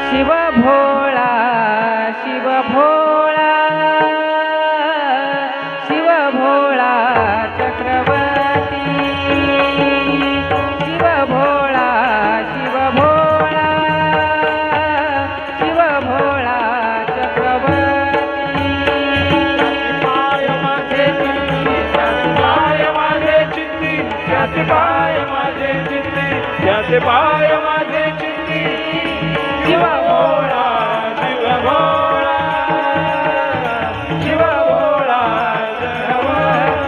शिव भोळा शिव भोळा शिव भोळा चक्रवर्ती शिव भोळा शिव भोळा शिव भोळा चक्रवर्ती पाय माझे चित्ती पाय माझे चित्ती त्याचे पाय माझे चित्ती त्याचे पाय माझे चित्ती शिव भोळा शिव भोळा शिव भोळा चक्रवर्ती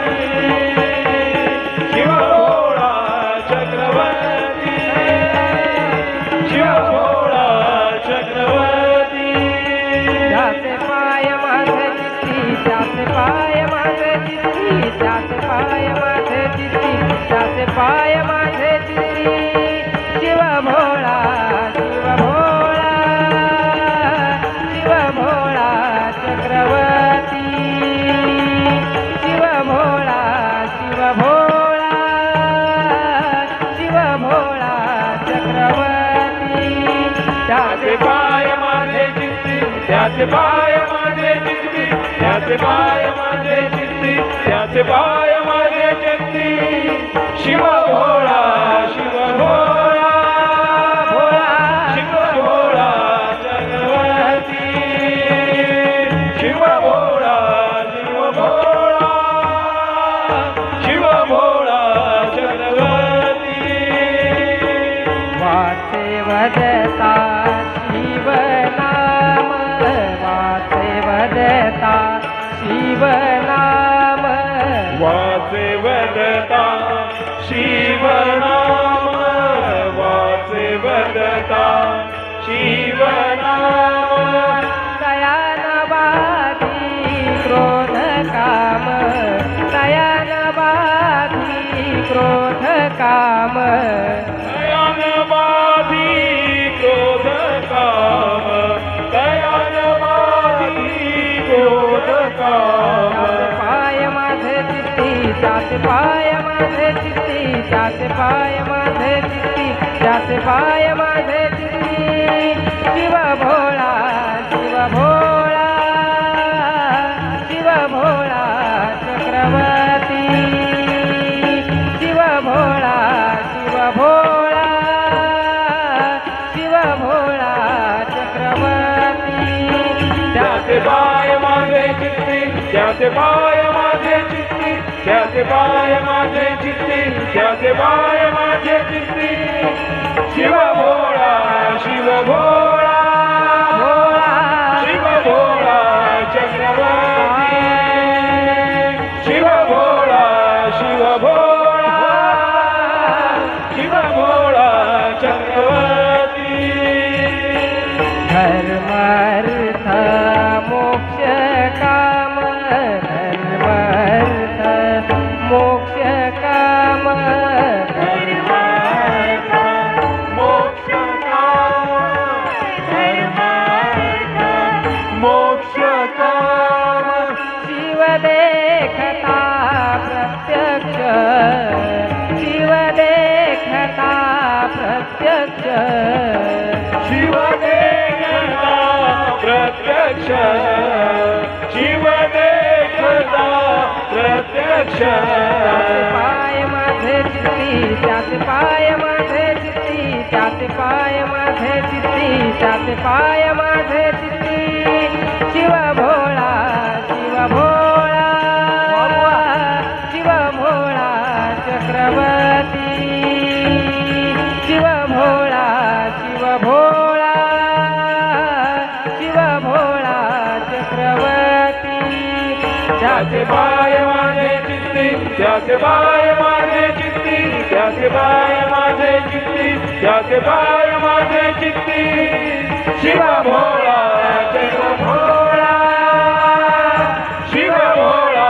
शिव भोळा चक्रवर्ती शिव भोळा चक्रवर्ती त्याचे पाय माझे चित्ती त्याचे पाय माझे चित्ती त्याचे पाय माझे चित्ती त्याचे पाय माझे चित्ती शिव भोळा शिव भोळा शिव भोळा चक्रवर्ती शिव भोळा शिव भोळा शिव भोळा चक्रवर्ती त्याचे पाय माझे चित्ती त्याचे पाय माझे चित्ती त्याचे पाय माझे चित्ती त्याचे पाय माझे चित्ती शिव भोळा शिव भोळा भोळा शिव भोळा चक्रवर्ती शिव भोळा शिव भोळा शिव भोळा चक्रवर्ती वाचे वदता शिव नाम वाचे वदता शिव नाम वाचे वदता शिव नाम वाचे वदता शिव नाम दयानवादी क्रोध काम दयानवादी क्रोध काम दयानवादी क्रोध काम दयानवादी क्रोध काम पाय माझे चित्ती त्याचे पाय माझे चित्ती त्याचे पाय माझे चित्ती त्याचे पाय माझे चित्ती शिव भोळा शिव भोळा शिव भोळा चक्रवर्ती शिव भोळा शिव भोळा शिव भोळा चक्रवर्ती त्याचे पाय माझे चित्ती त्याचे पाय माझे चित्ती त्याचे पाय माझे चित्ती त्याचे पाय माझे चित्ती शिव भोळा शिव भोळा भोळा शिव भोळा चक्रवर्ती शिव भोळा शिव भोळा शिव भोळा चक्रवर्ती धर्मार्थ मोक्ष काम धर्मार्थ मोक्ष काम धर्मार्थ मोक्ष काम धर्मार्थ मोक्ष काम शिव देखता प्रत्यक्ष शिव देखता प्रत्यक्ष शिव देखता प्रत्यक्ष शिव देखता प्रत्यक्ष पाय माझे चित्ती त्याचे पाय माझे चित्ती त्याचे पाय माझे चित्ती त्याचे पाय माझे चित्ती शिव भोळा शिव भोळा शिव भोळा चक्रवर्ती शिव भोळा शिव भोळा शिव भोळा चक्रवर्ती त्याचे पाय माझे चित्ती त्याचे पाय माझे चित्ती त्याचे पाय माझे चित्ती त्याचे पाय माझे चित्ती शिव भोळा शिव भोळा शिव भोळा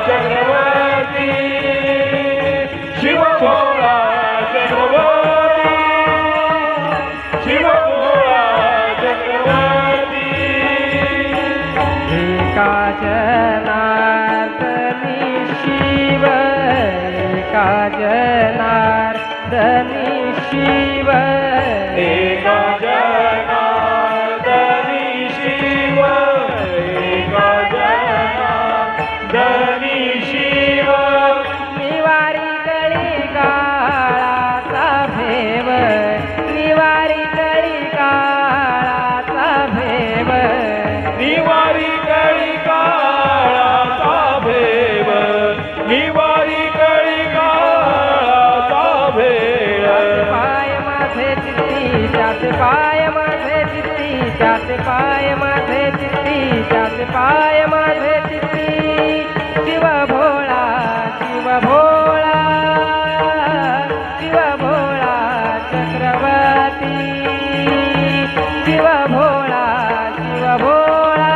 चक्रवर्ती शिव भोळा चक्रवर्ती एका जनार्दनी शिव एका जनार्दनी शिव एका जनार्दनी शिव निवारी कळी काळाचा भेव निवारी कळी काळाचा भेव निवारी कळी काळाचा भेव निवारी कळी काळाचा भेव पाय माझे चित्ती त्याचे पाय माझे चित्ती त्याचे पाय माझे चित्ती त्याचे पाय माझे चित्ती शिव भोळा शिव भोळा शिव भोळा चक्रवर्ती शिव भोळा शिव भोळा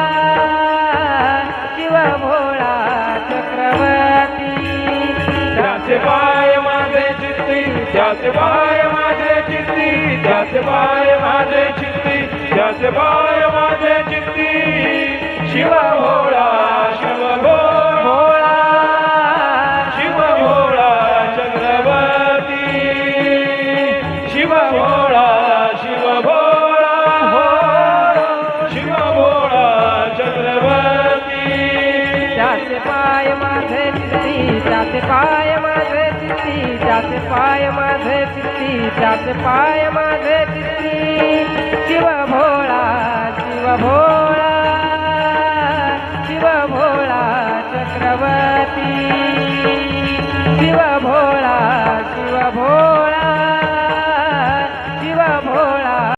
शिव भोळा चक्रवर्ती त्याचे पाय माझे चित्ती त्याचे पाय माझे चित्ती त्याचे पाय माझे चित्ती त्याचे पाय माझे चित्ती शिव भोळा शिव भोळा शिव भोळा चक्रवर्ती शिव भोळा शिव भोळा शिव भोळा चक्रवर्ती त्याचे पाय माझे चित्ती त्याचे पाय माझे चित्ती त्याचे पाय माझे चित्ती त्याचे पाय माझे चित्ती शिव भोळा शिव भोळा